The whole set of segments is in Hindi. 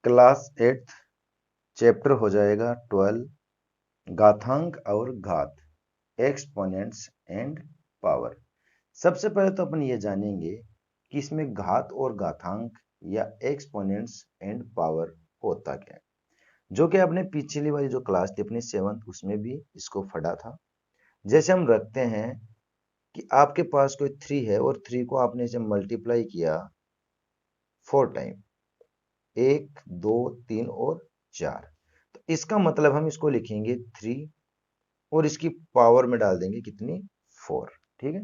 क्लास 8 चैप्टर हो जाएगा 12 घातांक और घात, एक्सपोनेंट्स एंड पावर। सबसे पहले तो अपन ये जानेंगे कि इसमें घात और घातांक या एक्सपोनेंट्स एंड पावर होता क्या है, जो कि आपने पिछली वाली जो क्लास थी अपनी 7th उसमें भी इसको पढ़ा था। जैसे हम रखते हैं कि आपके पास कोई 3 है और 3 को आपने इसे मल्टीप्लाई किया 4 टाइम, 1 2 3 और 4, तो इसका मतलब हम इसको लिखेंगे 3 और इसकी पावर में डाल देंगे कितनी 4। ठीक है,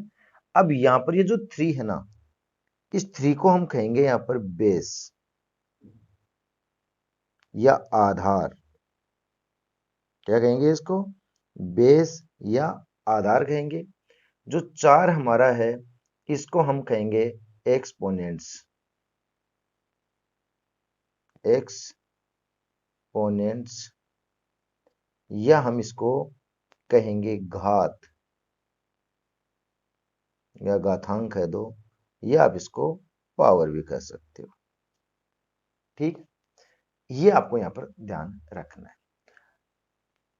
अब यहां पर ये जो 3 है ना, इस 3 को हम कहेंगे यहां पर बेस या आधार। क्या कहेंगे इसको? बेस या आधार कहेंगे। जो 4 हमारा है इसको हम कहेंगे एक्सपोनेंट्स, एक्सपोनेंट्स, या हम इसको कहेंगे घात या घातांक है दो, या आप इसको पावर भी कह सकते हो। ठीक, ये आपको यहां पर ध्यान रखना है।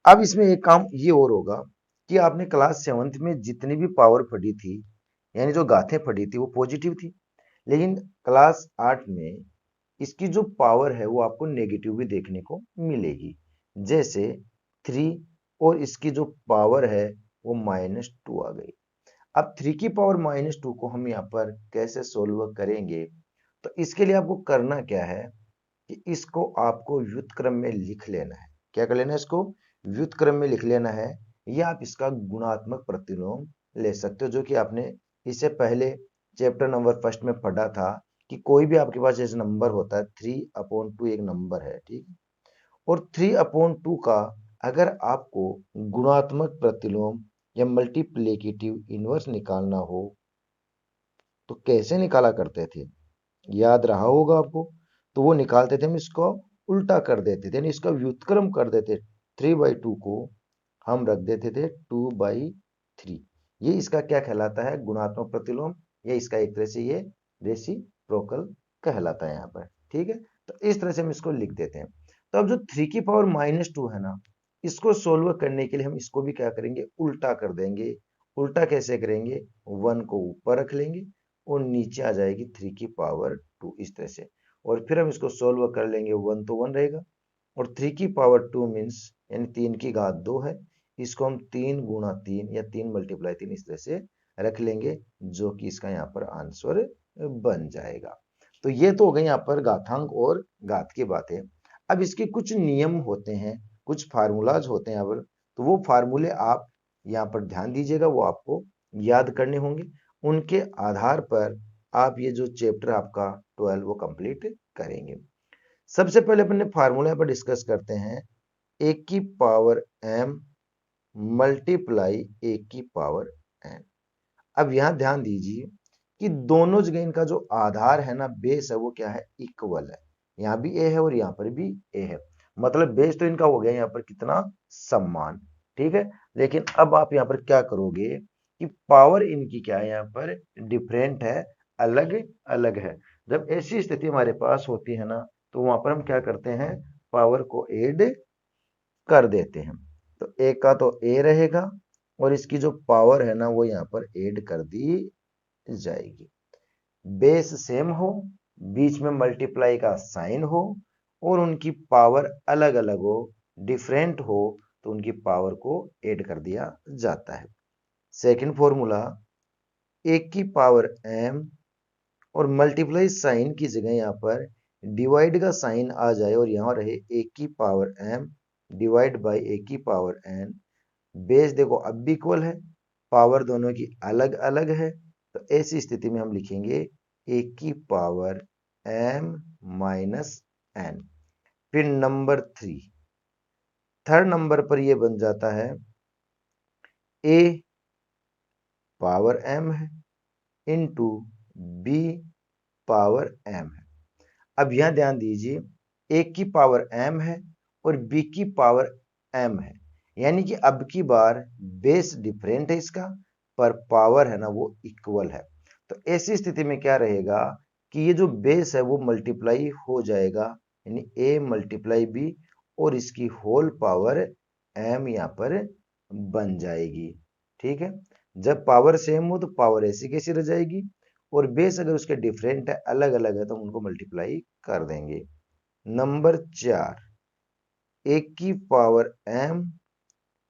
अब इसमें एक काम ये और होगा कि आपने क्लास 7th में जितनी भी पावर पढ़ी थी, यानी जो गाथें पढ़ी थी वो पॉजिटिव थी, लेकिन क्लास 8 में इसकी जो पावर है वो आपको नेगेटिव भी देखने को मिलेगी। जैसे 3 और इसकी जो पावर है वो -2 आ गई। अब 3 की पावर -2 को हम यहाँ पर कैसे सोल्व करेंगे? तो इसके लिए आपको करना क्या है कि इसको आपको व्युत्क्रम में लिख लेना है। क्या कर लेना है? इसको व्युत्क्रम में लिख लेना है, या आप इसका गुणात्मक प्रतिलोम ले सकते हो, जो कि आपने इससे पहले चैप्टर नंबर 1 में पढ़ा था कि कोई भी आपके पास जैसे नंबर होता है 3/2 एक नंबर है, ठीक है, और 3/2 का अगर आपको गुणात्मक प्रतिलोम या मल्टीप्लिकेटिव इनवर्स निकालना हो तो कैसे निकाला करते थे? याद रहा होगा आपको। तो वो निकालते थे, हम इसको उल्टा कर देते थे, यानी इसका व्युत्क्रम कर देते। 3/2 को हम रख देते थे 2/3। ये इसका क्या कहलाता है? गुणात्मक प्रतिलोम, या इसका एक तरह से ये रेसिप्रोकल कहलाता है यहाँ पर। ठीक है, तो इस तरह से हम इसको लिख देते हैं। तो अब जो 3 की पावर -2 है ना, इसको सोल्व करने के लिए हम इसको भी क्या करेंगे? उल्टा कर देंगे। उल्टा कैसे करेंगे? 1 को ऊपर रख लेंगे और नीचे आ जाएगी 3 की पावर 2, इस तरह से। और फिर हम इसको सोल्व कर लेंगे, 1 तो 1 रहेगा, और 3 की पावर 2 मीन्स यानी 3 की घात 2 है, इसको हम 3 गुणा 3 या 3 मल्टीप्लाई 3 इस तरह से रख लेंगे, जो कि इसका यहाँ पर आंसर बन जाएगा। तो ये तो हो गई यहाँ पर घातांक और घात की बातें। अब इसके कुछ नियम होते हैं, कुछ फार्मूलाज होते हैं यहाँ पर, तो वो फार्मूले आप यहाँ पर ध्यान दीजिएगा, वो आपको याद करने होंगे। उनके आधार पर आप ये जो चैप्टर आपका 12 वो कंप्लीट करेंगे। सबसे पहले अपने फार्मूला पर डिस्कस करते हैं, a की पावर m मल्टीप्लाई a की पावर n। अब यहां ध्यान दीजिए कि दोनों जगह इनका जो आधार है ना, बेस है, वो क्या है? इक्वल है। यहाँ भी a है और यहाँ पर भी a है, मतलब बेस तो इनका हो गया यहाँ पर कितना? समान। ठीक है, लेकिन अब आप यहाँ पर क्या करोगे कि पावर इनकी क्या है? यहाँ पर डिफरेंट है, अलग अलग है। जब ऐसी स्थिति हमारे पास होती है ना, तो वहां पर हम क्या करते हैं? पावर को ऐड कर देते हैं। तो a का तो a रहेगा और इसकी जो पावर है ना वो यहाँ पर ऐड कर दी जाएगी। बेस सेम हो, बीच में मल्टीप्लाई का साइन हो, और उनकी पावर अलग अलग हो, डिफरेंट हो, तो उनकी पावर को ऐड कर दिया जाता है। सेकंड फॉर्मूला, a की पावर m और मल्टीप्लाई साइन की जगह यहाँ पर डिवाइड का साइन आ जाए और यहाँ रहे a की power m divide by a की पावर n। बेस देखो अब भी इक्वल है, पावर दोनों की अलग अलग है, तो ऐसी स्थिति में हम लिखेंगे a की पावर m माइनस n। फिर नंबर 3, थर्ड नंबर पर यह बन जाता है a पावर m है इंटू b पावर m है। अब यहां ध्यान दीजिए, a की पावर m है और b की पावर m है, यानी कि अब की बार बेस डिफरेंट है इसका, पर पावर है ना वो इक्वल है। तो ऐसी स्थिति में क्या रहेगा कि ये जो बेस है वो मल्टीप्लाई हो जाएगा यानी a मल्टीप्लाई b और इसकी होल पावर m यहाँ पर बन जाएगी। ठीक है, जब पावर सेम हो तो पावर ऐसी कैसी रह जाएगी, और बेस अगर उसके डिफरेंट है, अलग अलग है, तो हम उनको मल्टीप्लाई कर देंगे। नंबर 4, एक की पावर m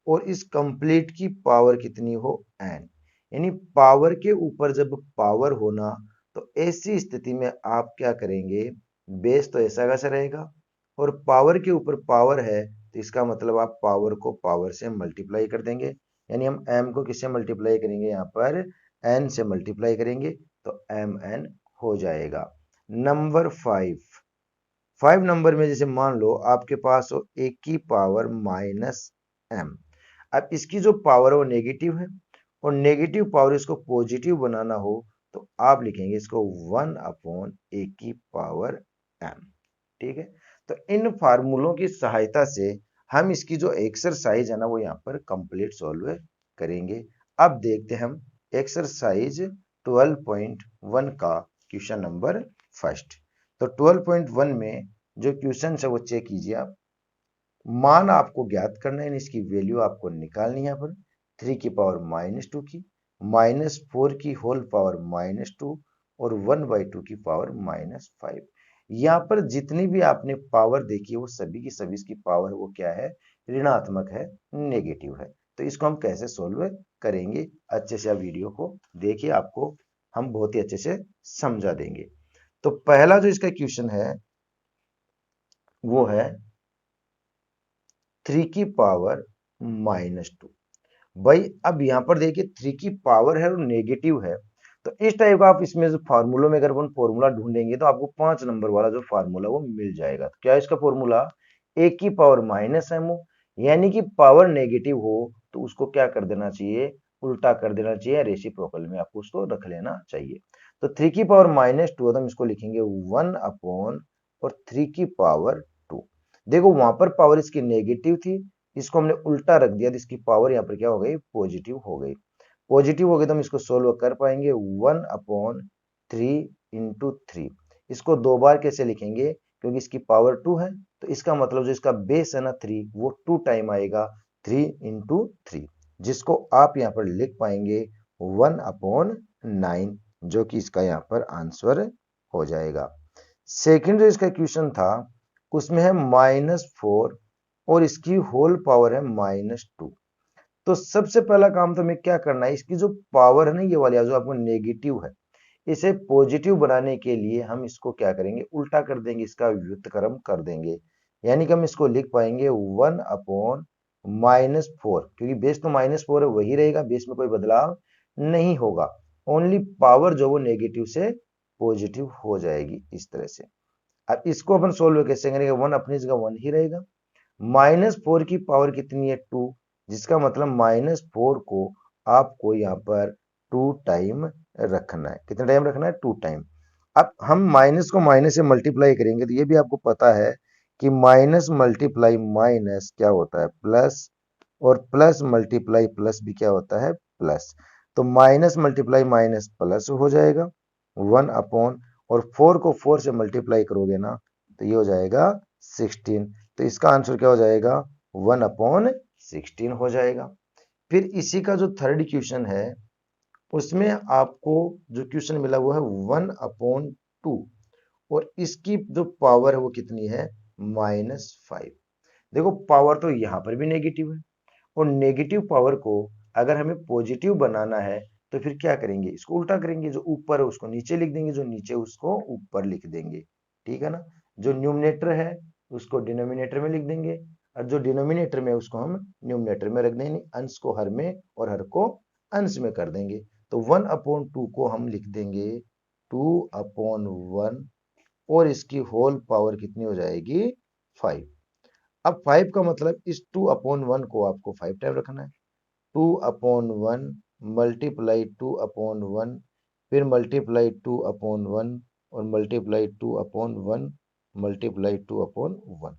और इस कंप्लीट की पावर कितनी हो n, यानी पावर के ऊपर जब पावर होना तो ऐसी स्थिति में आप क्या करेंगे, बेस तो ऐसा कैसा रहेगा और पावर के ऊपर पावर है, तो इसका मतलब आप पावर को पावर से मल्टीप्लाई कर देंगे। यानी हम m को किससे मल्टीप्लाई करेंगे, यहाँ पर n से मल्टीप्लाई करेंगे तो mn हो जाएगा। नंबर 5 नंबर में जैसे मान लो आपके पास हो एक की पावर माइनस m। अब इसकी जो पावर है वो नेगेटिव है, और नेगेटिव पावर इसको पॉजिटिव बनाना हो तो आप लिखेंगे इसको 1 अपॉन ए की पावर m। ठीक है, तो इन फार्मूलों की सहायता से हम इसकी जो एक्सरसाइज है ना वो यहाँ पर कंप्लीट सॉल्व करेंगे। अब देखते हैं हम एक्सरसाइज 12.1 का क्वेश्चन नंबर फर्स्ट। तो 12.1 में जो क्वेश्चन है वो चेक कीजिए आप। मान आपको ज्ञात करना है, इसकी वैल्यू आपको निकालनी है। यहाँ पर 3 की पावर -2 की, -4 की होल पावर -2 और 1/2 की पावर -5। यहाँ पर जितनी भी आपने पावर देखी है वो सभी की सभी इसकी पावर वो क्या है, ऋणात्मक है, नेगेटिव है। तो इसको हम कैसे सोल्व करेंगे, अच्छे से आप वीडियो को देखिए, आपको हम बहुत ही अच्छे से समझा देंगे। तो पहला जो इसका क्वेश्चन है वो है 3 की पावर -2। भाई अब यहाँ पर देखिए 3 की पावर है और नेगेटिव है, तो इस टाइप का आप इसमें जो फार्मूलों में अगर अपन फॉर्मूला ढूंढेंगे तो आपको 5 नंबर वाला जो फार्मूला वो मिल जाएगा। तो क्या है इसका फॉर्मूला, एक की पावर -m हो, यानी कि पावर नेगेटिव हो तो उसको क्या कर देना चाहिए, उल्टा कर देना चाहिए, रेसिप्रोकल में आपको उसको रख लेना चाहिए। तो 3 की पावर -2 है तो हम इसको लिखेंगे 1 अपॉन और 3 की पावर 2। देखो वहां पर पावर इसकी नेगेटिव थी, इसको हमने उल्टा रख दिया तो इसकी पावर यहाँ पर क्या हो गई, पॉजिटिव हो गई। पॉजिटिव हो गई तो हम इसको सोल्व कर पाएंगे 1 अपॉन 3 इंटू 3। इसको दो बार कैसे लिखेंगे, क्योंकि इसकी पावर 2 है तो इसका मतलब जो इसका बेस है ना 3 वो 2 टाइम आएगा, 3 इंटू 3, जिसको आप यहाँ पर लिख पाएंगे 1 अपॉन 9, जो कि इसका यहाँ पर आंसर हो जाएगा। सेकंड जो इसका क्वेश्चन था उसमें है -4 और इसकी होल पावर है -2। तो सबसे पहला काम तो हमें क्या करना है, इसकी जो पावर है ना ये वाली जो आपको नेगेटिव है, इसे पॉजिटिव बनाने के लिए हम इसको क्या करेंगे, उल्टा कर देंगे, इसका व्युत्क्रम कर देंगे। यानी कि हम इसको लिख पाएंगे 1 अपॉन -4, क्योंकि बेस तो -4 है वही रहेगा, बेस में कोई बदलाव नहीं होगा, ओनली पावर जो वो नेगेटिव से पॉजिटिव हो जाएगी इस तरह से। अब इसको अपन सोल्व कैसे करेंगे, 1 अपनी जगह 1 ही रहेगा, -4 की पावर कितनी है 2, जिसका मतलब -4 को आपको यहाँ पर 2 टाइम रखना है। कितना टाइम रखना है, 2 टाइम। अब हम माइनस को माइनस से मल्टीप्लाई करेंगे तो ये भी आपको पता है कि माइनस मल्टीप्लाई माइनस क्या होता है, प्लस, और प्लस मल्टीप्लाई प्लस भी क्या होता है, प्लस। तो माइनस मल्टीप्लाई माइनस प्लस हो जाएगा 1 अपॉन, और 4 को 4 से मल्टीप्लाई करोगे ना तो ये हो जाएगा 16। तो इसका आंसर क्या हो जाएगा, 1 अपॉन 16 हो जाएगा। फिर इसी का जो थर्ड क्वेश्चन है उसमें आपको जो क्वेश्चन मिला वो है 1 अपॉन 2, और इसकी जो पावर है वो कितनी है, -5। देखो पावर तो यहाँ पर भी नेगेटिव है, और नेगेटिव पावर को अगर हमें पॉजिटिव बनाना है तो फिर क्या करेंगे, इसको उल्टा करेंगे, जो ऊपर है उसको नीचे लिख देंगे, जो नीचे उसको ऊपर लिख देंगे। ठीक है ना, जो न्यूमरेटर है उसको डिनोमिनेटर में लिख देंगे, और जो डिनोमिनेटर में उसको हम न्यूमरेटर में रख देंगे, अंश को हर में और हर को अंश में कर देंगे। तो 1 अपॉन 2 को हम लिख देंगे 2 अपॉन 1, और इसकी होल पावर कितनी हो जाएगी, 5। अब 5 का मतलब इस 2 अपॉन 1 को आपको 5 टाइम रखना है, 2 अपॉन 1 मल्टीप्लाई 2 अपॉन 1, फिर मल्टीप्लाई 2 अपॉन 1, और मल्टीप्लाई 2 अपॉन 1, मल्टीप्लाई 2 अपॉन 1।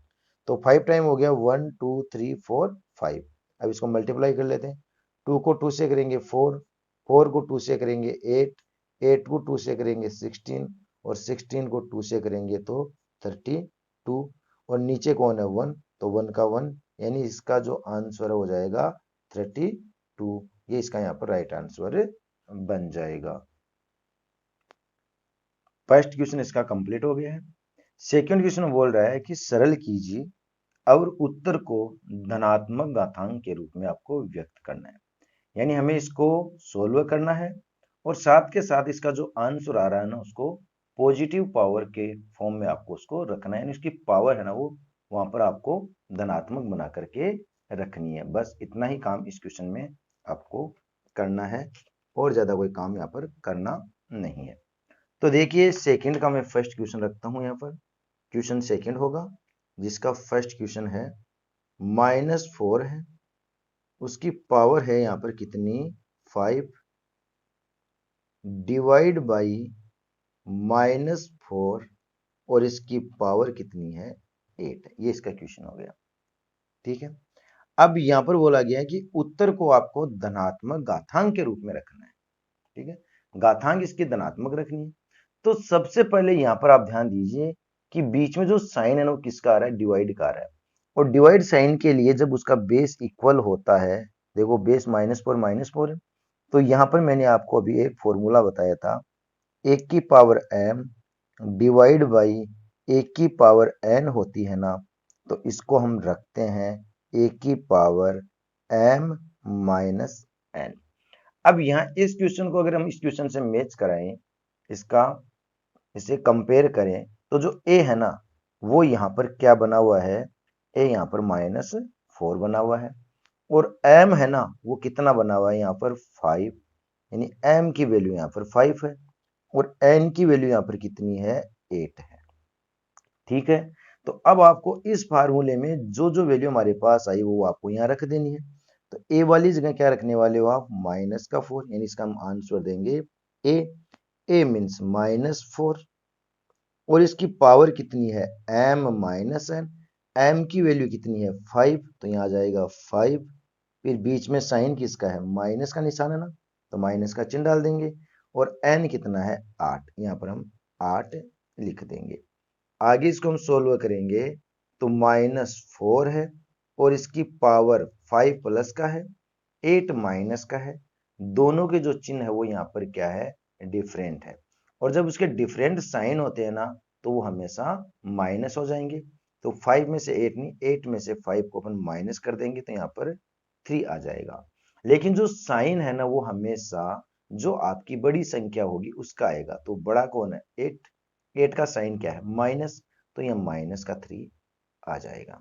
तो 5 टाइम हो गया, 1 2 3 4 5। अब इसको मल्टीप्लाई कर लेते हैं, 2 को 2 से करेंगे 4, 4 को 2 से करेंगे 8, 8 को 2 से करेंगे 16, और 16 को 2 से करेंगे तो 32। 2 और नीचे कौन है 1, तो 1 का 1, यानी इसका जो आंसर हो जाएगा 32। ये इसका यहाँ पर राइट आंसर बन जाएगा। फर्स्ट क्वेश्चन इसका कंप्लीट हो गया है। सेकंड क्वेश्चन बोल रहा है कि सरल कीजिए और उत्तर को धनात्मक घातांक के रूप में आपको व्यक्त करना है। यानी हमें इसको सोल्व करना है और साथ के साथ इसका जो आंसर आ रहा है ना उसको पॉजिटिव पावर के फॉर्म में आपको उसको रखना है। यानी उसकी पावर है ना वो वहां पर आपको धनात्मक बना करके रखनी है। बस इतना ही काम इस क्वेश्चन में आपको करना है और ज्यादा कोई काम यहाँ पर करना नहीं है। तो देखिए सेकंड का मैं फर्स्ट क्वेश्चन रखता हूं यहाँ पर। क्वेश्चन सेकंड होगा जिसका फर्स्ट क्वेश्चन है -4 है, उसकी पावर है यहाँ पर कितनी 5 डिवाइड बाई -4 और इसकी पावर कितनी है 8। ये इसका क्वेश्चन हो गया। ठीक है, अब यहां पर बोला गया है कि उत्तर को आपको धनात्मक घातांक के रूप में रखना है। ठीक है, घातांक इसकी धनात्मक रखनी है। तो सबसे पहले यहां पर आप ध्यान दीजिए कि बीच में जो साइन है ना वो किसका आ रहा है, डिवाइड का आ रहा है। और डिवाइड साइन के लिए जब उसका बेस इक्वल होता है, देखो बेस -4 है, तो यहां पर मैंने आपको अभी एक फॉर्मूला बताया था, 1 की पावर m डिवाइड बाई 1 की पावर n होती है ना, तो इसको हम रखते हैं 1 की पावर m माइनस n। अब यहाँ इस क्वेश्चन को अगर हम इस क्वेश्चन से मैच कराएं, इसे कंपेयर करें, तो जो a है ना वो यहाँ पर क्या बना हुआ है, a यहाँ पर -4 बना हुआ है और m है ना वो कितना बना हुआ है यहाँ पर 5, यानी m की वैल्यू यहाँ पर 5 है और n की वैल्यू यहाँ पर कितनी है 8 है। ठीक है, तो अब आपको इस फार्मूले में जो जो वैल्यू हमारे पास आई वो आपको यहाँ रख देनी है। तो a वाली जगह क्या रखने वाले हो आप -4, यानी इसका हम आंसर देंगे a मीन्स -4 और इसकी पावर कितनी है m माइनस n, m की वैल्यू कितनी है 5, तो यहाँ आ जाएगा 5, फिर बीच में साइन किसका है माइनस का निशान है ना, तो माइनस का चिन्ह डाल देंगे और n कितना है 8, यहाँ पर हम 8 लिख देंगे। आगे इसको हम सोल्व करेंगे तो -4 है और इसकी पावर 5 प्लस का है 8 माइनस का है, दोनों के जो चिन्ह है वो यहाँ पर क्या है डिफरेंट है और जब उसके डिफरेंट साइन होते हैं ना तो वो हमेशा माइनस हो जाएंगे। तो 5 में से 8 नहीं, 8 में से 5 को अपन माइनस कर देंगे तो यहाँ पर 3 आ जाएगा। लेकिन जो साइन है ना वो हमेशा जो आपकी बड़ी संख्या होगी उसका आएगा। तो बड़ा कौन है 8, 8 का साइन क्या है माइनस, तो यह माइनस का 3 आ जाएगा।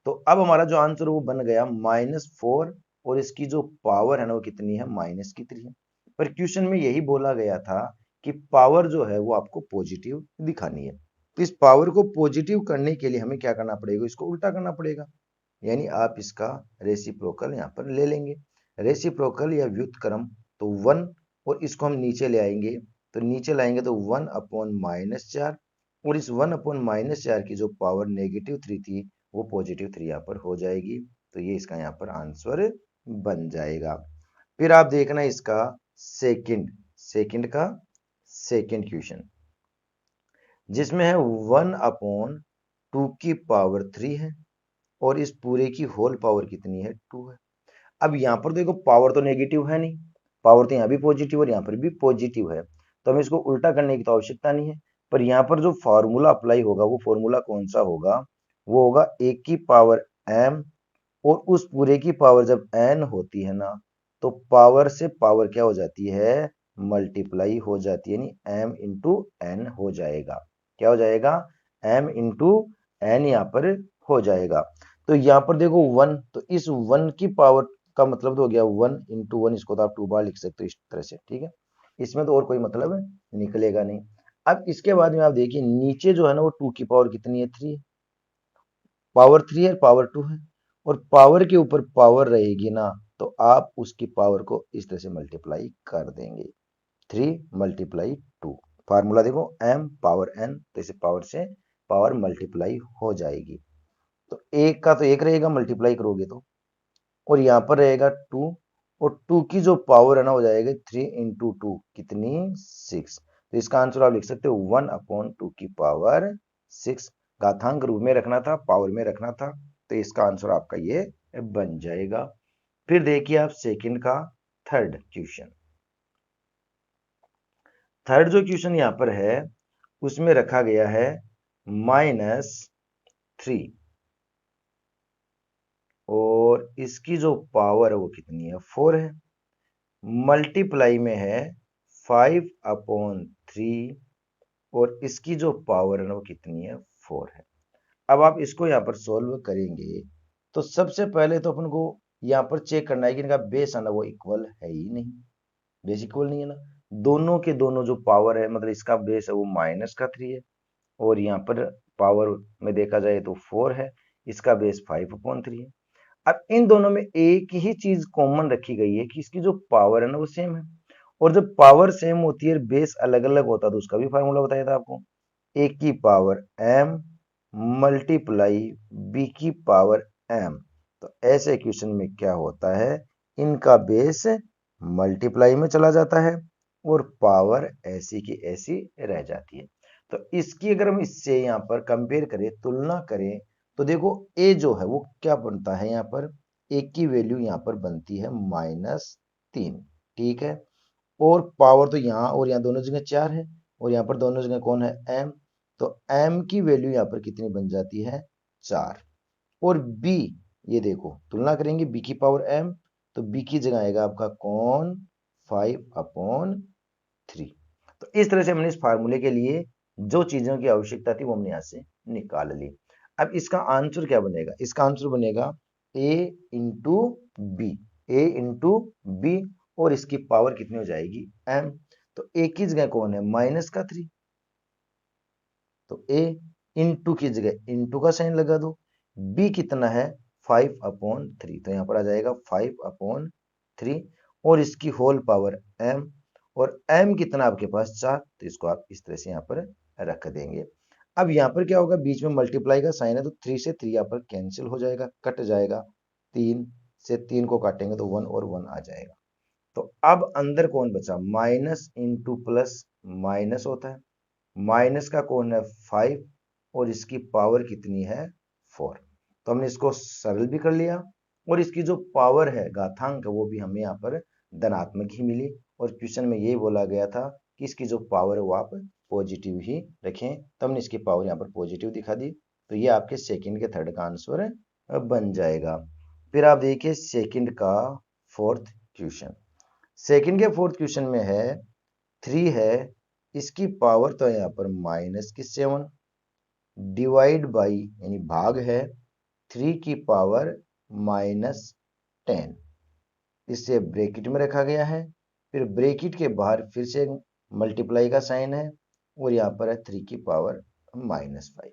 तो अब हमारा जो आंसर वो बन गया -4 और इसकी जो पावर है ना वो कितनी है -3 है। पर क्वेश्चन में यही बोला गया था कि पावर जो है वो आपको पॉजिटिव दिखानी है। तो इस पावर को पॉजिटिव करने के लिए हमें क्या करना पड़ेगा, इसको उल्टा करना पड़ेगा। यानी आप इसका रेसिप्रोकल यहाँ पर ले लेंगे, रेसिप्रोकल या व्युत्क्रम, तो 1 और इसको हम नीचे ले आएंगे, तो नीचे लाएंगे तो 1/-4 और इस 1/-4 की जो पावर -3 थी वो +3 यहाँ पर हो जाएगी। तो ये इसका यहाँ पर आंसर बन जाएगा। फिर आप देखना इसका सेकंड का सेकंड क्वेश्चन जिसमें है 1/2 की पावर 3 है और इस पूरे की होल पावर कितनी है 2 है। अब यहाँ पर देखो पावर तो नेगेटिव है नहीं, पावर तो यहाँ भी पॉजिटिव और यहाँ पर भी पॉजिटिव है, तो हमें इसको उल्टा करने की तो आवश्यकता नहीं है। पर यहाँ पर जो फॉर्मूला अप्लाई होगा वो फॉर्मूला कौन सा होगा, वो होगा 1 की पावर m और उस पूरे की पावर जब n होती है ना तो पावर से पावर क्या हो जाती है मल्टीप्लाई हो जाती है, यानी m इंटू n हो जाएगा। क्या हो जाएगा m इंटू n यहाँ पर हो जाएगा। तो यहाँ पर देखो 1, तो इस 1 की पावर का मतलब तो हो गया 1 इंटू 1, इसको तो आप 2 बार लिख सकते हो इस तरह से। ठीक है, इसमें तो और कोई मतलब निकलेगा नहीं। अब इसके बाद में आप देखिए नीचे जो है ना वो 2 की पावर कितनी है 3, पावर 3 है पावर 2 है और पावर के ऊपर पावर रहेगी ना तो आप उसकी पावर को इस तरह से मल्टीप्लाई कर देंगे, 3 × 2। फार्मूला देखो m पावर n, तो इसे पावर से पावर मल्टीप्लाई हो जाएगी। तो एक का तो एक रहेगा मल्टीप्लाई करोगे तो, और यहाँ पर रहेगा 2 और 2 की जो पावर है ना हो जाएगा 3 × 2 कितनी 6। तो इसका आंसर आप लिख सकते हो 1/2 की पावर 6। घातांक रूप में रखना था, पावर में रखना था, तो इसका आंसर आपका ये बन जाएगा। फिर देखिए आप सेकंड का थर्ड क्वेश्चन। थर्ड जो क्वेश्चन यहां पर है उसमें रखा गया है -3 और इसकी जो पावर है वो कितनी है, 4 है। मल्टीप्लाई में है 5/3 और इसकी जो पावर है ना वो कितनी है, 4 है। अब आप इसको यहाँ पर सोल्व करेंगे तो सबसे पहले तो अपन को यहाँ पर चेक करना है कि इनका बेस है ना वो इक्वल है ही नहीं, बेस इक्वल नहीं है ना। दोनों के दोनों जो पावर है, मतलब इसका बेस है वो -3 है और यहाँ पर पावर में देखा जाए तो 4 है, इसका बेस 5/3 है। अब इन दोनों में एक ही चीज कॉमन रखी गई है कि इसकी जो पावर है ना वो सेम है, और जब पावर सेम होती है बेस अलग अलग होता है तो उसका भी फार्मूला बताया था आपको, a की पावर m मल्टीप्लाई b की पावर m। तो ऐसे इक्वेशन में क्या होता है, इनका बेस मल्टीप्लाई में चला जाता है और पावर ऐसी की ऐसी रह जाती है। तो इसकी अगर हम इससे यहाँ पर कंपेयर करें, तुलना करें, तो देखो a जो है वो क्या बनता है, यहाँ पर a की वैल्यू यहाँ पर बनती है -3, ठीक है। और पावर तो यहाँ और यहाँ दोनों जगह 4 है और यहाँ पर दोनों जगह कौन है, m। तो m की वैल्यू यहाँ पर कितनी बन जाती है, 4। और b, ये देखो तुलना करेंगे b की पावर m, तो b की जगह आएगा आपका कौन, 5/3। तो इस तरह से हमने इस फार्मूले के लिए जो चीजों की आवश्यकता थी वो हमने यहां से निकाल ली। अब इसका आंसर क्या बनेगा, इसका आंसर बनेगा a into b, a into b, और इसकी पावर कितनी हो जाएगी, m। तो a की जगह कौन है, -3, तो a इंटू की जगह इंटू का साइन लगा दो, b कितना है 5/3, तो यहां पर आ जाएगा 5/3 और इसकी होल पावर m, और m कितना आपके पास 4, तो इसको आप इस तरह से यहां पर रख देंगे। अब यहां पर क्या होगा, बीच में मल्टीप्लाई का साइन है तो 3 से 3 यहां पर कैंसिल हो जाएगा, कट जाएगा, 3 से 3 को काटेंगे तो 1 और 1 आ जाएगा। तो अब अंदर कौन बचा, माइनस इंटू प्लस माइनस होता है, माइनस का कौन है 5 और इसकी पावर कितनी है 4। तो हमने इसको सरल भी कर लिया और इसकी जो पावर है घातांक वो भी हमें यहाँ पर धनात्मक ही मिली, और क्वेश्चन में यही बोला गया था कि इसकी जो पावर है वो आप पॉजिटिव ही रखें, तो हमने इसकी पावर यहाँ पर पॉजिटिव दिखा दी। तो ये आपके सेकंड के थर्ड का आंसर बन जाएगा। फिर आप देखिए सेकंड का फोर्थ क्वेश्चन। सेकंड के फोर्थ क्वेश्चन में है 3 है, इसकी पावर तो यहाँ पर -7 डिवाइड बाई यानी भाग है 3 की पावर -10, इसे ब्रैकेट में रखा गया है, फिर ब्रैकेट के बाहर फिर से मल्टीप्लाई का साइन है और यहाँ पर है 3 की पावर -5।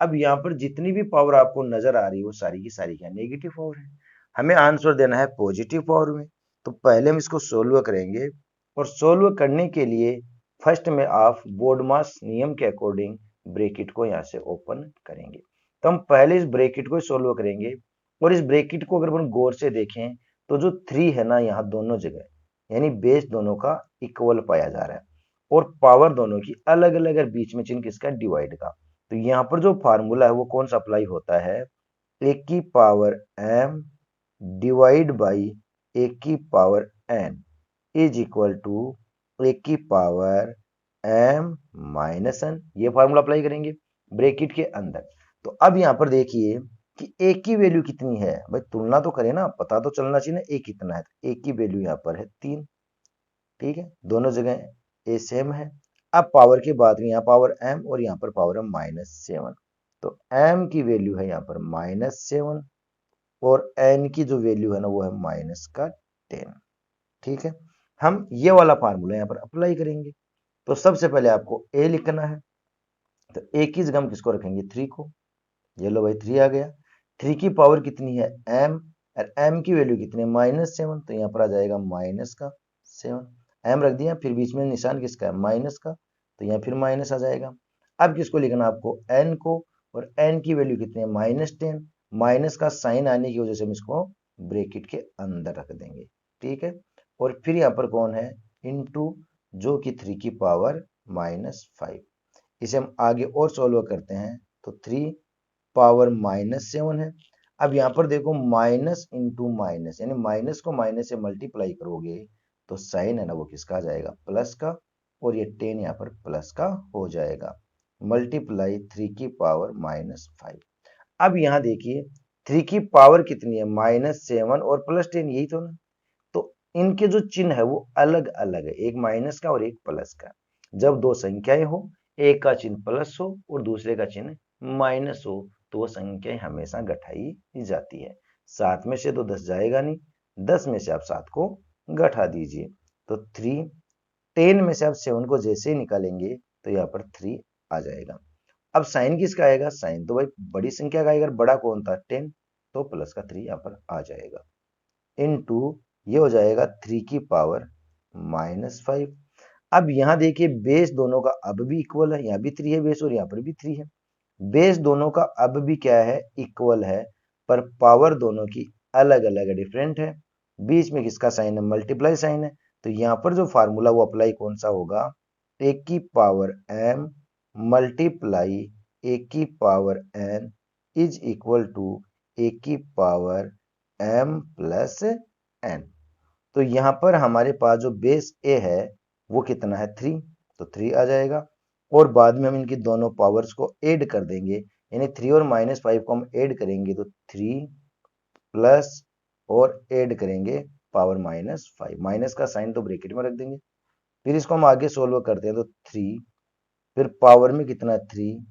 अब यहाँ पर जितनी भी पावर आपको नजर आ रही है वो सारी की सारी क्या, नेगेटिव पावर है। हमें आंसर देना है पॉजिटिव पावर में, तो पहले हम इसको सोल्व करेंगे और सोल्व करने के लिए फर्स्ट में आप बोर्डमास नियम के अकॉर्डिंग ब्रैकेट को यहाँ से ओपन करेंगे। तो हम पहले इस ब्रैकेट को सोल्व करेंगे और इस ब्रैकेट को अगर अपन गौर से देखें तो जो 3 है ना यहाँ दोनों जगह, यानी बेस दोनों का इक्वल पाया जा रहा है और पावर दोनों की अलग अलग है, बीच में चिन्ह किसका, डिवाइड का। तो यहाँ पर जो फार्मूला है वो कौन सा अप्लाई होता है, a की power m divide by a की power n is equal to a की पावर m माइनस n। ये फार्मूला अप्लाई करेंगे ब्रैकेट के अंदर। तो अब यहाँ पर देखिए कि a की वैल्यू कितनी है, भाई तुलना तो करें ना, पता तो चलना चाहिए ना a कितना है। तो a की वैल्यू यहाँ पर है 3, ठीक है, दोनों जगह a सेम है। अब पावर की बात करें, यहाँ पावर m और यहाँ पर पावर है -7, तो m की वैल्यू है यहाँ पर -7 और n की जो वैल्यू है ना वो है -10, ठीक है। हम ये वाला फार्मूला यहाँ पर अप्लाई करेंगे। तो सबसे पहले आपको a लिखना है, तो a की जगह हम किसको रखेंगे, 3 को। ये लो भाई 3 आ गया। 3 की पावर कितनी है m और m की वैल्यू कितनी है -7, तो यहाँ पर आ जाएगा -7, m रख दिया, फिर बीच में निशान किसका है, माइनस का, तो यहाँ फिर माइनस आ जाएगा। अब किसको लिखना आपको, n को, और n की वैल्यू कितनी है -10, माइनस का साइन आने की वजह से हम इसको ब्रैकेट के अंदर रख देंगे, ठीक है। और फिर यहाँ पर कौन है, इनटू जो कि 3 की पावर -5। इसे हम आगे और सॉल्व करते हैं तो 3 पावर -7 है। अब यहाँ पर देखो माइनस इंटू माइनस, यानी माइनस को माइनस से मल्टीप्लाई करोगे तो साइन है ना वो किसका आ जाएगा, प्लस का, और ये 10 यहाँ पर प्लस का हो जाएगा। मल्टीप्लाई 3 की पावर -5। अब यहाँ देखिए 3 की पावर कितनी है, -7 और +10, यही तो ना। तो इनके जो चिन्ह है वो अलग अलग है, एक माइनस का और एक प्लस का। जब दो संख्याएं हो, एक का चिन्ह प्लस हो और दूसरे का चिन्ह माइनस हो, तो वो संख्याएं हमेशा घटाई जाती है। 7 में से तो 10 जाएगा नहीं, 10 में से आप 7 को घटा दीजिए, तो 3, 10 में से आप 7 को जैसे ही निकालेंगे तो यहाँ पर 3 आ जाएगा। अब साइन किसका आएगा, साइन तो भाई बड़ी संख्या का आएगा, बड़ा कौन था 10, तो प्लस का 3 यहाँ पर आ जाएगा। इनटू ये हो जाएगा 3 की पावर -5। अब यहाँ देखिए बेस दोनों का अब भी इक्वल है, यहाँ भी 3 है बेस और यहाँ पर भी 3 है। बेस दोनों का अब भी क्या है, इक्वल है, पर पावर दोनों की अलग अलग डिफरेंट है। बीच में किसका साइन है, मल्टीप्लाई साइन है, तो यहाँ पर जो फार्मूला वो अप्लाई कौन सा होगा, एक की पावर m मल्टीप्लाई एक की power n is equal to एक की पावर m प्लस n। तो यहाँ पर हमारे पास जो बेस a है वो कितना है 3, तो 3 आ जाएगा, और बाद में हम इनकी दोनों पावर्स को ऐड कर देंगे, यानी 3 और -5 को हम ऐड करेंगे तो 3 प्लस और ऐड करेंगे पावर -5, माइनस का साइन तो ब्रैकेट में रख देंगे। फिर इसको हम आगे सोल्व करते हैं तो 3, फिर पावर में कितना 3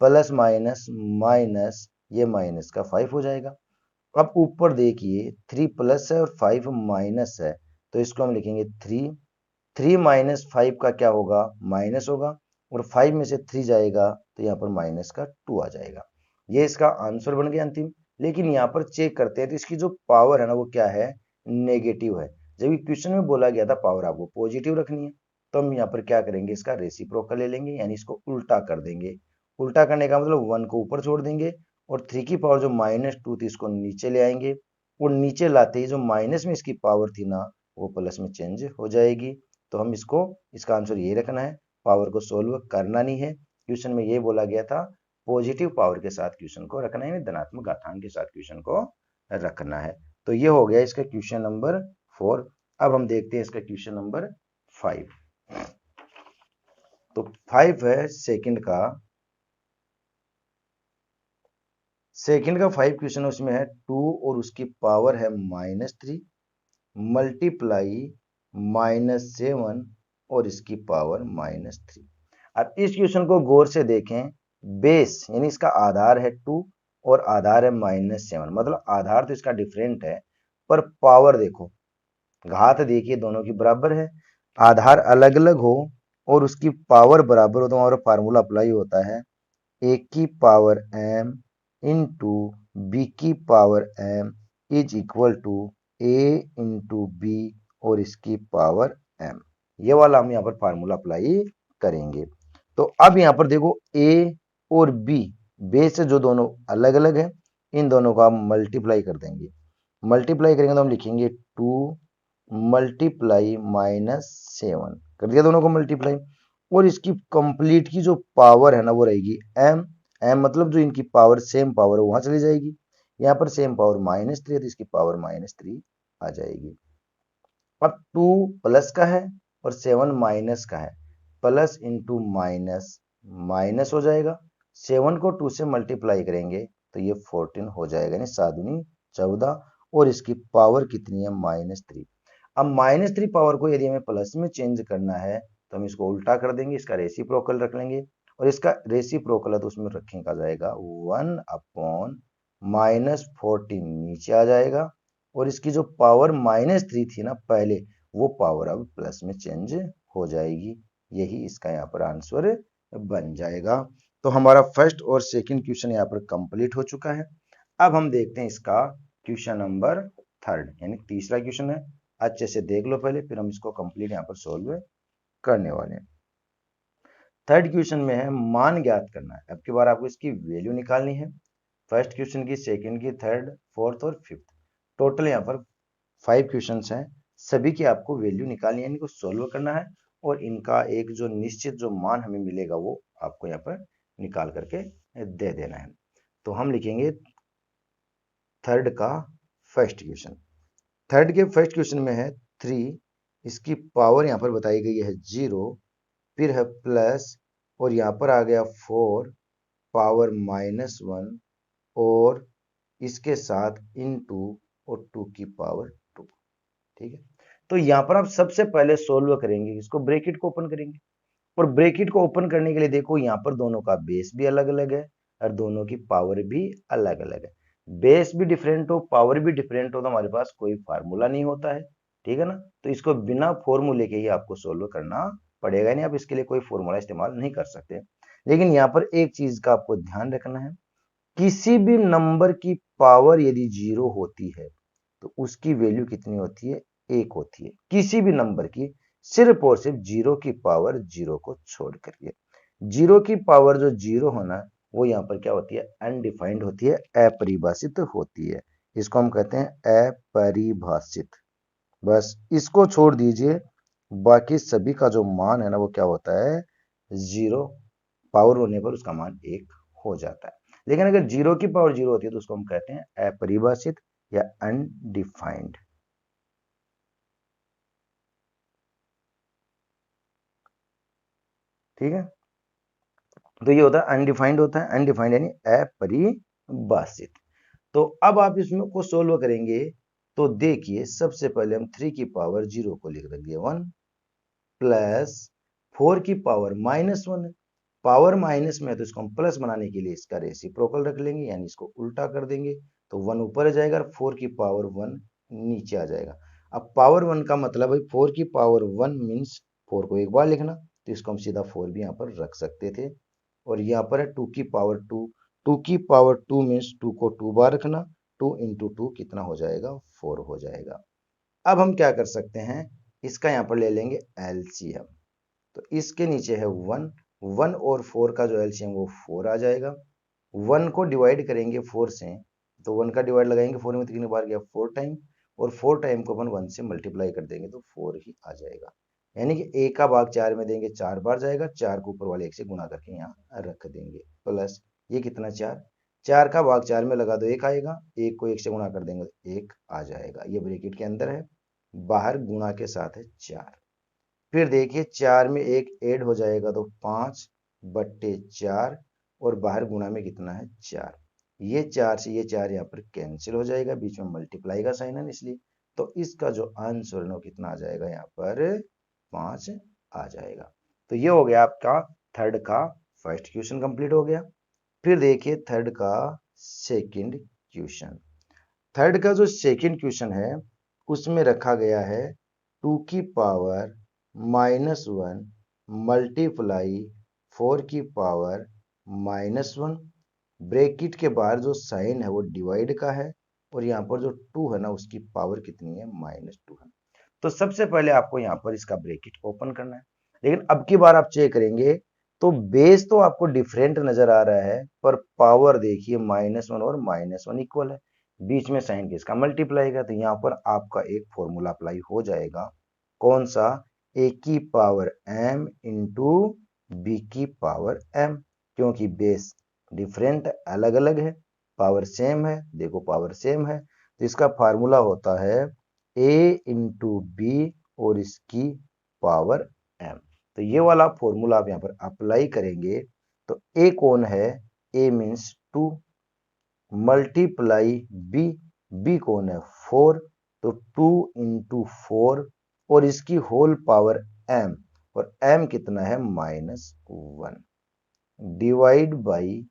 प्लस माइनस माइनस, ये माइनस का 5 हो जाएगा। अब ऊपर देखिए 3 प्लस है और 5 माइनस है, तो इसको हम लिखेंगे 3 माइनस 5 का क्या होगा, माइनस होगा, और 5 में से 3 जाएगा तो यहाँ पर माइनस का 2 आ जाएगा। ये इसका आंसर बन गया अंतिम। लेकिन यहाँ पर चेक करते हैं तो इसकी जो पावर है ना वो क्या है, नेगेटिव है। जब क्वेश्चन में बोला गया था पावर आपको पॉजिटिव रखनी है, तो हम यहाँ पर क्या करेंगे, इसका रेसिप्रोकल ले लेंगे, यानी इसको उल्टा कर देंगे। उल्टा करने का मतलब 1 को ऊपर छोड़ देंगे और 3 की पावर जो -2 थी इसको नीचे ले आएंगे, और नीचे लाते ही जो माइनस में इसकी पावर थी ना वो प्लस में चेंज हो जाएगी। तो हम इसका आंसर ये रखना है, पावर को सोल्व करना नहीं है। क्वेश्चन में ये बोला गया था पॉजिटिव पावर के साथ क्वेश्चन को रखना है, धनात्मक घातांक के साथ क्वेश्चन को रखना है। तो ये हो गया इसका क्वेश्चन नंबर 4। अब हम देखते हैं इसका क्वेश्चन नंबर 5। तो 5 है सेकंड का 5 क्वेश्चन, उसमें है 2 और उसकी पावर है -3 मल्टीप्लाई -7 और इसकी पावर -3। अब इस क्वेश्चन को गौर से देखें, बेस यानी इसका आधार है 2 और आधार है -7, मतलब आधार तो इसका डिफरेंट है, पर पावर देखो, घात देखिए दोनों की बराबर है। आधार अलग अलग हो और उसकी पावर बराबर हो तो हमारा फार्मूला अप्लाई होता है, ए की पावर m इंटू बी की power m is equal to a into b और इसकी पावर m। ये वाला हम यहाँ पर फार्मूला अप्लाई करेंगे। तो अब यहाँ पर देखो a और b बेस से जो दोनों अलग अलग है, इन दोनों का हम मल्टीप्लाई कर देंगे। मल्टीप्लाई करेंगे तो हम लिखेंगे 2 मल्टीप्लाई -7, कर दिया दोनों को मल्टीप्लाई, और इसकी कंप्लीट की जो पावर है ना वो रहेगी m। मतलब जो इनकी पावर सेम पावर है वहां चली जाएगी, यहाँ पर सेम पावर -3 है तो इसकी पावर -3 आ जाएगी। अब 2 प्लस का है और 7 माइनस का है, प्लस इंटू माइनस माइनस हो जाएगा। 7 को 2 से मल्टीप्लाई करेंगे तो ये 14 हो जाएगा, यानी 7 दूनी 14, और इसकी पावर कितनी है -3। अब -3 पावर को यदि हमें प्लस में चेंज करना है तो हम इसको उल्टा कर देंगे, इसका रेसिप्रोकल रख लेंगे, और इसका रेसिप्रोकल है तो उसमें रखेगा जाएगा 1/-14 नीचे आ जाएगा, और इसकी जो पावर -3 थी ना पहले, वो पावर अब प्लस में चेंज हो जाएगी। यही इसका यहाँ पर आंसर बन जाएगा। तो हमारा फर्स्ट और सेकंड क्वेश्चन यहाँ पर कंप्लीट हो चुका है। अब हम देखते हैं इसका क्वेश्चन नंबर 3, यानी तीसरा क्वेश्चन है। अच्छे से देख लो पहले, फिर हम इसको कंप्लीट यहाँ पर सोल्व करने वाले हैं। थर्ड क्वेश्चन में है मान ज्ञात करना है। अब की बार आपको इसकी वैल्यू निकालनी है, फर्स्ट क्वेश्चन की, सेकंड की, थर्ड, फोर्थ और फिफ्थ। टोटल यहाँ पर 5 क्वेश्चंस हैं, सभी की आपको वैल्यू निकालनी है, इनको सोल्व करना है, और इनका एक जो निश्चित जो मान हमें मिलेगा वो आपको यहाँ पर निकाल करके दे देना है। तो हम लिखेंगे थर्ड का फर्स्ट क्वेश्चन। थर्ड के फर्स्ट क्वेश्चन में है 3, इसकी पावर यहां पर बताई गई है 0, फिर है प्लस और यहां पर आ गया 4 पावर -1 और इसके साथ इनटू और 2 की पावर 2। ठीक है, तो यहां पर आप सबसे पहले सोल्व करेंगे, इसको ब्रैकेट को ओपन करेंगे और ब्रैकेट को ओपन करने के लिए देखो यहां पर दोनों का बेस भी अलग अलग है और दोनों की पावर भी अलग अलग है। बेस भी डिफरेंट हो, पावर भी डिफरेंट हो तो हमारे पास कोई फार्मूला नहीं होता है। ठीक है ना, तो इसको बिना फॉर्मूले के ही आपको सोल्व करना पड़ेगा, नहीं आप इसके लिए कोई फॉर्मूला इस्तेमाल नहीं कर सकते। लेकिन यहाँ पर एक चीज का आपको ध्यान रखना है, किसी भी नंबर की पावर यदि 0 होती है तो उसकी वैल्यू कितनी होती है, 1 होती है, किसी भी नंबर की, सिर्फ और सिर्फ 0 की पावर 0 को छोड़ करके। 0 की पावर जो 0 होना वो यहाँ पर क्या होती है, अनडिफाइंड होती है, अपरिभाषित होती है। इसको हम कहते हैं अपरिभाषित। बस इसको छोड़ दीजिए, बाकी सभी का जो मान है ना वो क्या होता है, 0 पावर होने पर उसका मान 1 हो जाता है। लेकिन अगर 0 की पावर 0 होती है तो उसको हम कहते हैं अपरिभाषित या अनडिफाइंड। ठीक है, तो ये होता है अनडिफाइंड, होता है अनडिफाइंड यानी अपरिभाषित। तो अब आप इसमें को सोल्व करेंगे तो देखिए सबसे पहले हम 3 की पावर 0 को लिख देंगे 1 प्लस 4 की पावर -1, पावर माइनस में है तो इसको हम प्लस बनाने के लिए इसका रेसिप्रोकल रख लेंगे, यानी इसको उल्टा कर देंगे तो 1 ऊपर आ जाएगा और 4 की पावर 1 नीचे आ जाएगा। अब पावर 1 का मतलब है 4 की पावर 1 मीन्स 4 को एक बार लिखना, तो इसको हम सीधा 4 भी यहाँ पर रख सकते थे। और यहाँ पर है 2 की पावर 2, 2 की पावर 2 मीन्स 2 को 2 बार रखना, 2 इंटू 2 कितना हो जाएगा, 4 हो जाएगा। अब हम क्या कर सकते हैं, इसका यहाँ पर ले लेंगे एलसीएम, तो इसके नीचे है 1, 1 और 4 का जो एलसीएम वो 4 आ जाएगा। 1 को डिवाइड करेंगे 4 से, तो 1 का डिवाइड लगाएंगे 4 में, 3 बार गया 4 टाइम, और 4 टाइम को अपन 1 से मल्टीप्लाई कर देंगे तो 4 ही आ जाएगा। यानी कि a का भाग 4 में देंगे 4 बार जाएगा, 4 को ऊपर वाले 1 से गुणा करके यहाँ रख देंगे, प्लस ये कितना 4, 4 का भाग 4 में लगा दो 1 आएगा, 1 को 1 से गुणा कर देंगे तो 1 आ जाएगा। ये ब्रैकेट के अंदर है, बाहर गुणा के साथ है 4। फिर देखिए 4 में 1 ऐड हो जाएगा तो 5/4 और बाहर गुणा में कितना है 4। ये 4 से ये 4 यहाँ पर कैंसिल हो जाएगा, बीच में मल्टीप्लाई का साइन है इसलिए, तो इसका जो आंसर है वो कितना आ जाएगा यहाँ पर 5 आ जाएगा। तो ये हो गया आपका थर्ड का फर्स्ट क्वेश्चन कंप्लीट हो गया। फिर देखिए थर्ड का सेकंड क्वेश्चन। थर्ड का जो सेकंड क्वेश्चन है उसमें रखा गया है 2 की पावर -1 मल्टीप्लाई 4 की पावर -1, ब्रैकेट के बाहर जो साइन है वो डिवाइड का है और यहाँ पर जो 2 है ना उसकी पावर कितनी है, -2 है। तो सबसे पहले आपको यहाँ पर इसका ब्रैकेट ओपन करना है, लेकिन अब की बार आप चेक करेंगे तो बेस तो आपको डिफरेंट नजर आ रहा है पर पावर देखिए -1 और -1 इक्वल है, बीच में साइन किसका मल्टीप्लाई का, तो यहाँ पर आपका एक फॉर्मूला अप्लाई हो जाएगा, कौन सा, ए की पावर m इंटू बी की पावर m, क्योंकि बेस डिफरेंट अलग अलग है, पावर सेम है, देखो पावर सेम है, तो इसका फार्मूला होता है a इंटू बी और इसकी पावर m। तो ये वाला फॉर्मूला आप यहाँ पर अप्लाई करेंगे तो a कौन है, a means 2 multiply b, b कौन है 4, तो 2 इंटू 4 और इसकी होल पावर m, और m कितना है -1 डिवाइड बाई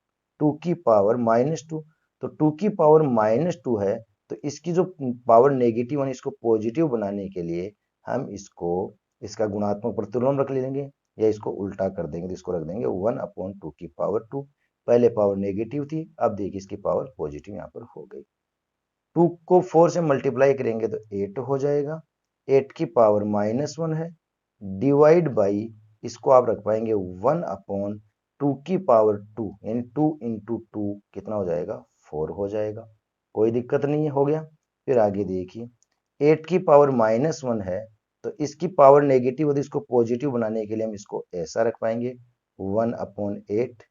2 की पावर -2, तो 2 की पावर -2 है तो इसकी जो पावर नेगेटिव है इसको पॉजिटिव बनाने के लिए हम इसको इसका गुणात्मक प्रतिलोम रख लेंगे या इसको उल्टा कर देंगे, तो इसको रख देंगे 1/2 की पावर 2। पहले पावर नेगेटिव थी, अब देखिए इसकी पावर पॉजिटिव यहाँ पर हो गई। 2 को 4 से मल्टीप्लाई करेंगे तो 8 हो जाएगा, 8 की पावर -1 है डिवाइड बाई इसको आप रख पाएंगे 1/2 की पावर 2, यानी 2 इंटू 2 कितना हो जाएगा, 4 हो जाएगा, कोई दिक्कत नहीं है, हो गया। फिर आगे देखिए 8 की पावर -1 है तो इसकी पावर नेगेटिव होती है, इसको पॉजिटिव बनाने के लिए हम इसको ऐसा रख पाएंगे 1/8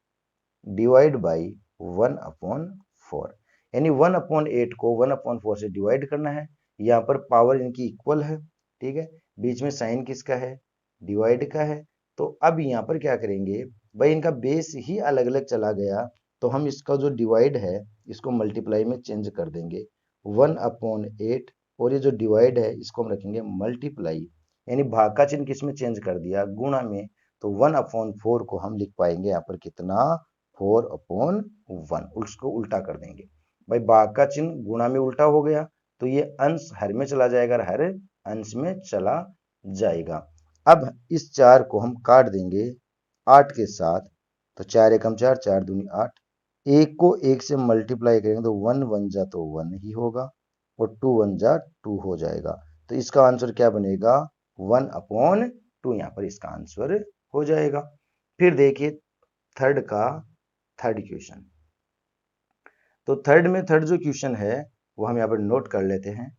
डिवाइड बाई 1/4, यानी 1/8 को 1/4 से डिवाइड करना है। यहाँ पर पावर इनकी इक्वल है, ठीक है, बीच में साइन किसका है, डिवाइड का है। तो अब यहाँ पर क्या करेंगे भाई, इनका बेस ही अलग अलग चला गया, तो हम इसका जो डिवाइड है इसको मल्टीप्लाई में चेंज कर देंगे 1/8, और ये जो डिवाइड है इसको हम रखेंगे मल्टीप्लाई, यानी भाग का चिन्ह किस में चेंज कर दिया, गुणा में। तो 1/4 को हम लिख पाएंगे यहाँ पर कितना, 4/1, उसको उल्टा कर देंगे। भाई भाग का चिन्ह गुणा में उल्टा हो गया, तो ये अंश हर में चला जाएगा और हर अंश में चला जाएगा। अब इस 4 को हम काट देंगे 8 के साथ, तो 4 एकम 4, 4 दूनी 8। एक को एक से मल्टीप्लाई करेंगे तो 1 1 जा तो 1 ही होगा, और 2 1 जा 2 हो जाएगा। तो इसका आंसर क्या बनेगा, 1/2, यहाँ पर इसका आंसर हो जाएगा। फिर देखिए थर्ड क्वेश्चन। तो थर्ड जो क्वेश्चन है वो हम यहाँ पर नोट कर लेते हैं।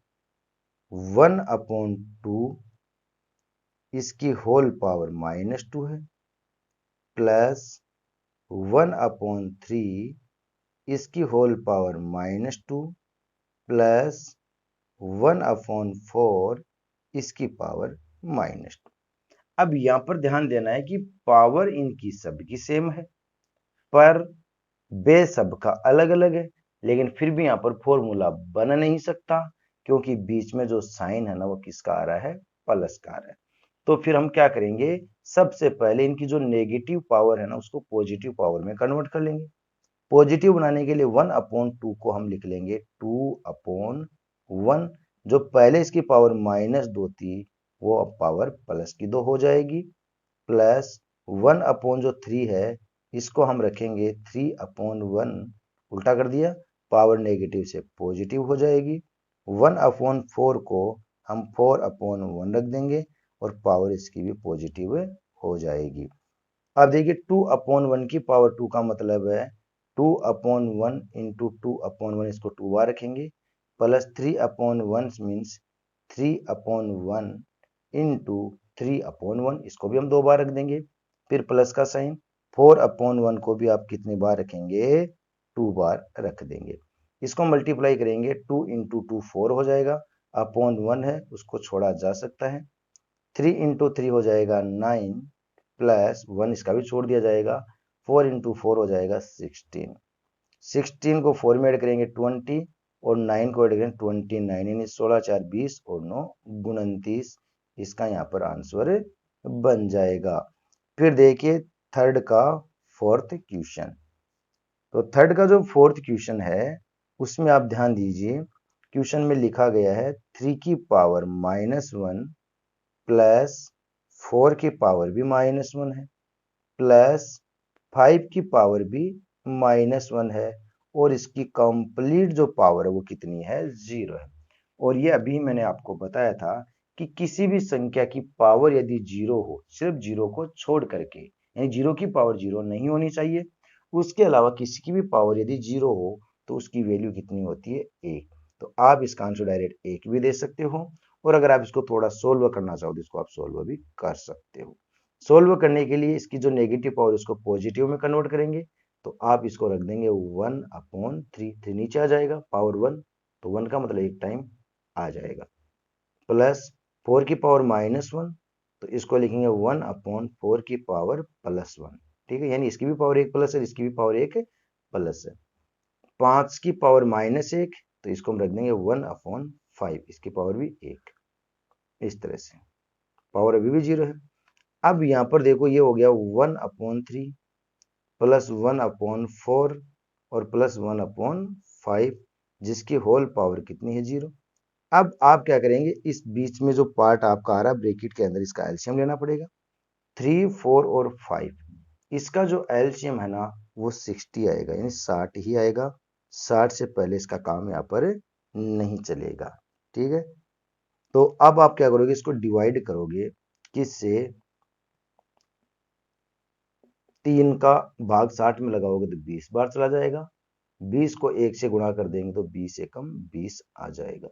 1/2 इसकी होल पावर -2 है, प्लस 1/3 इसकी होल पावर -2, प्लस 1/4 इसकी पावर -2। अब यहां पर ध्यान देना है कि पावर इनकी सबकी सेम है, पर बेस सबका अलग अलग है, लेकिन फिर भी यहां पर फॉर्मूला बन नहीं सकता, क्योंकि बीच में जो साइन है ना वो किसका आ रहा है, प्लस का आ रहा है। तो फिर हम क्या करेंगे, सबसे पहले इनकी जो नेगेटिव पावर है ना उसको पॉजिटिव पावर में कन्वर्ट कर लेंगे। पॉजिटिव बनाने के लिए 1/2 को हम लिख लेंगे 2/1, जो पहले इसकी पावर -2 थी वो अब पावर +2 हो जाएगी, प्लस 1/3 है इसको हम रखेंगे 3/1, उल्टा कर दिया, पावर नेगेटिव से पॉजिटिव हो जाएगी। 1/4 को हम 4/1 रख देंगे और पावर इसकी भी पॉजिटिव हो जाएगी। अब देखिए 2/1 की पावर 2 का मतलब है 2/1 इंटू 2/1, इसको 2 बार रखेंगे, प्लस 3/1 मीन्स 3/1 इंटू 3/1, इसको भी हम 2 बार रख देंगे, फिर प्लस का साइन। 4/1 को भी आप कितनी बार रखेंगे, 2 बार रख देंगे। इसको मल्टीप्लाई करेंगे, 2 इंटू 2 4 हो जाएगा, अपॉन 1 है उसको छोड़ा जा सकता है, 3 इंटू 3 हो जाएगा 9, प्लस 1 इसका भी छोड़ दिया जाएगा, 4 इंटू 4 हो जाएगा 16, 16 को 4 में ऐड करेंगे 20, और 9 को ऐड करेंगे 29, यानी 16 4 20 और 9 29, इसका यहाँ पर आंसर बन जाएगा। फिर देखिए थर्ड का फोर्थ क्वेश्चन। तो थर्ड का जो फोर्थ क्वेश्चन है उसमें आप ध्यान दीजिए, क्वेश्चन में लिखा गया है 3 की पावर -1 प्लस 4 की पावर भी -1 है, प्लस 5 की पावर भी -1 है, और इसकी कंप्लीट जो पावर है वो कितनी है, 0 है। और ये अभी मैंने आपको बताया था कि किसी भी संख्या की पावर यदि 0 हो, सिर्फ 0 को छोड़ करके, यानी 0 की पावर 0 नहीं होनी चाहिए, उसके अलावा किसी की भी पावर यदि 0 हो तो उसकी वैल्यू कितनी होती है, 1। तो आप इसका आंसर डायरेक्ट 1 भी दे सकते हो, और अगर आप इसको थोड़ा सोल्व करना चाहो तो इसको आप सोल्व भी कर सकते हो। सोल्व करने के लिए इसकी जो नेगेटिव पावर उसको पॉजिटिव में कन्वर्ट करेंगे, तो आप इसको रख देंगे 1/3, नीचे आ जाएगा पावर 1, तो 1 का मतलब एक टाइम आ जाएगा, प्लस 4 की पावर -1, तो इसको लिखेंगे 1/4 की पावर +1, ठीक है, यानी इसकी भी पावर 1 प्लस है, इसकी भी पावर 1 प्लस है। 5 की पावर -1, तो इसको हम रख देंगे 1/5, इसकी पावर भी 1, इस तरह से पावर अभी भी 0 है। अब यहाँ पर देखो ये हो गया 1/3 प्लस 1/4 और प्लस 1/5, जिसकी होल पावर कितनी है, 0। अब आप क्या करेंगे, इस बीच में जो पार्ट आपका आ रहा है ब्रैकेट के अंदर, इसका एलसीएम लेना पड़ेगा, 3 4 और 5, इसका जो एलसीएम है ना वो 60 आएगा, यानी 60 ही आएगा, 60 से पहले इसका काम यहाँ पर नहीं चलेगा, ठीक है। तो अब आप क्या करोगे, इसको डिवाइड करोगे किससे, 3 का भाग 60 में लगाओगे तो 20 बार चला जाएगा, 20 को 1 से गुणा कर देंगे तो 20 एकम 20 आ जाएगा,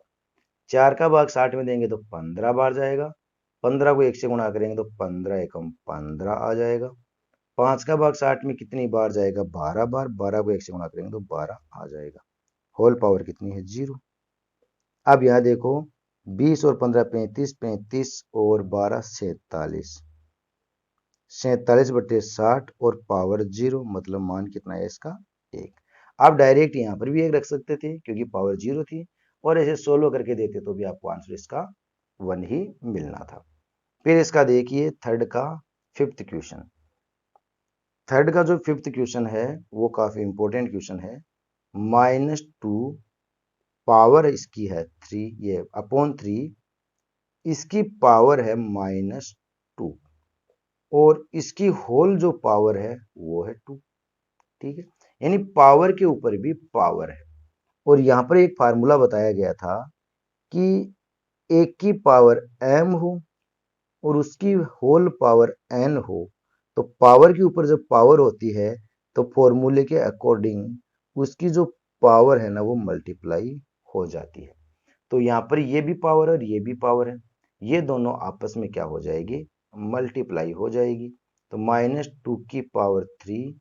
4 का भाग 60 में देंगे तो 15 बार जाएगा, 15 को 1 से गुणा करेंगे तो 15 एकम 15 आ जाएगा, 5 का भाग 60 में कितनी बार जाएगा? 12 बार। 12 को 1 से गुणा करेंगे तो 12 आ जाएगा। होल पावर कितनी है? 0। अब यहाँ देखो 20 और 15 35, 35 और 12 47, 47/60 और पावर 0, मतलब मान कितना है इसका? 1। आप डायरेक्ट यहाँ पर भी 1 रख सकते थे क्योंकि पावर 0 थी, और ऐसे सोल्व करके देते तो भी आपको आंसर इसका 1 ही मिलना था। फिर इसका देखिए थर्ड का फिफ्थ क्वेश्चन। थर्ड का जो फिफ्थ क्वेश्चन है वो काफी इंपॉर्टेंट क्वेश्चन है। -2 पावर इसकी है 3, ये अपॉन 3, इसकी पावर है -2 और इसकी होल जो पावर है वो है 2। ठीक है, यानी पावर के ऊपर भी पावर है। और यहां पर एक फार्मूला बताया गया था कि एक की पावर m हो और उसकी होल पावर n हो, तो पावर के ऊपर जब पावर होती है तो फॉर्मूले के अकॉर्डिंग उसकी जो पावर है ना वो मल्टीप्लाई हो जाती है। तो यहाँ पर ये भी पावर है और ये भी पावर है, ये दोनों आपस में क्या हो जाएगी? मल्टीप्लाई हो जाएगी। तो -2 की पावर 3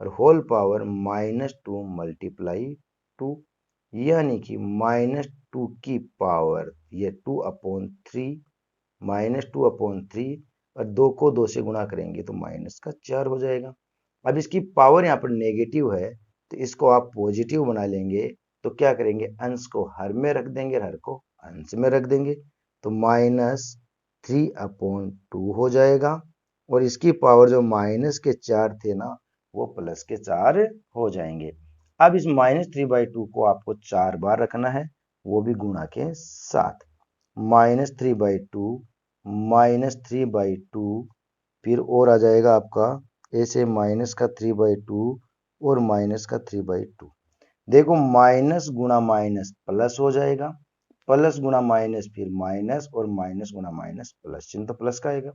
और होल पावर -2 मल्टीप्लाई 2, यानी कि -2 की पावर ये 2/3, -2/3, और 2 को 2 से गुणा करेंगे तो -4 हो जाएगा। अब इसकी पावर यहाँ पर नेगेटिव है तो इसको आप पॉजिटिव बना लेंगे। तो क्या करेंगे? अंश को हर में रख देंगे, हर को अंश में रख देंगे, तो -3/2 हो जाएगा। और इसकी पावर जो माइनस के 4 थे ना वो प्लस के 4 हो जाएंगे। अब इस -3/2 को आपको 4 बार रखना है, वो भी गुणा के साथ। -3/2, -3/2, फिर और आ जाएगा आपका ऐसे माइनस का 3/2 और माइनस का 3/2। देखो माइनस गुणा माइनस प्लस हो जाएगा, प्लस गुणा माइनस फिर माइनस, और माइनस गुणा माइनस प्लस, चिन्ह तो प्लस का आएगा।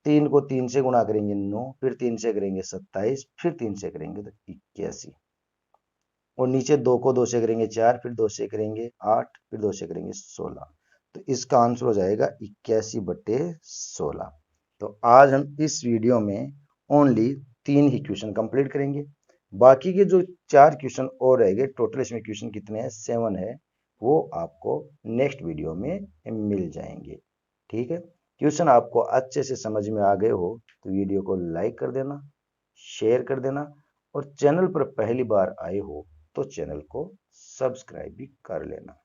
3 को 3 से गुणा करेंगे 9, फिर 3 से करेंगे 27, फिर 3 से करेंगे तो 81, और नीचे 2 को 2 से करेंगे 4, फिर 2 से करेंगे 8, फिर 2 से करेंगे 16। तो इसका आंसर हो जाएगा 81/16। तो आज हम इस वीडियो में ओनली 3 ही क्वेश्चन कंप्लीट करेंगे। बाकी के जो 4 क्वेश्चन और रहेंगे, टोटल इसमें क्वेश्चन कितने हैं? 7 है, वो आपको नेक्स्ट वीडियो में मिल जाएंगे। ठीक है, क्वेश्चन आपको अच्छे से समझ में आ गए हो तो वीडियो को लाइक कर देना, शेयर कर देना, और चैनल पर पहली बार आए हो तो चैनल को सब्सक्राइब भी कर लेना।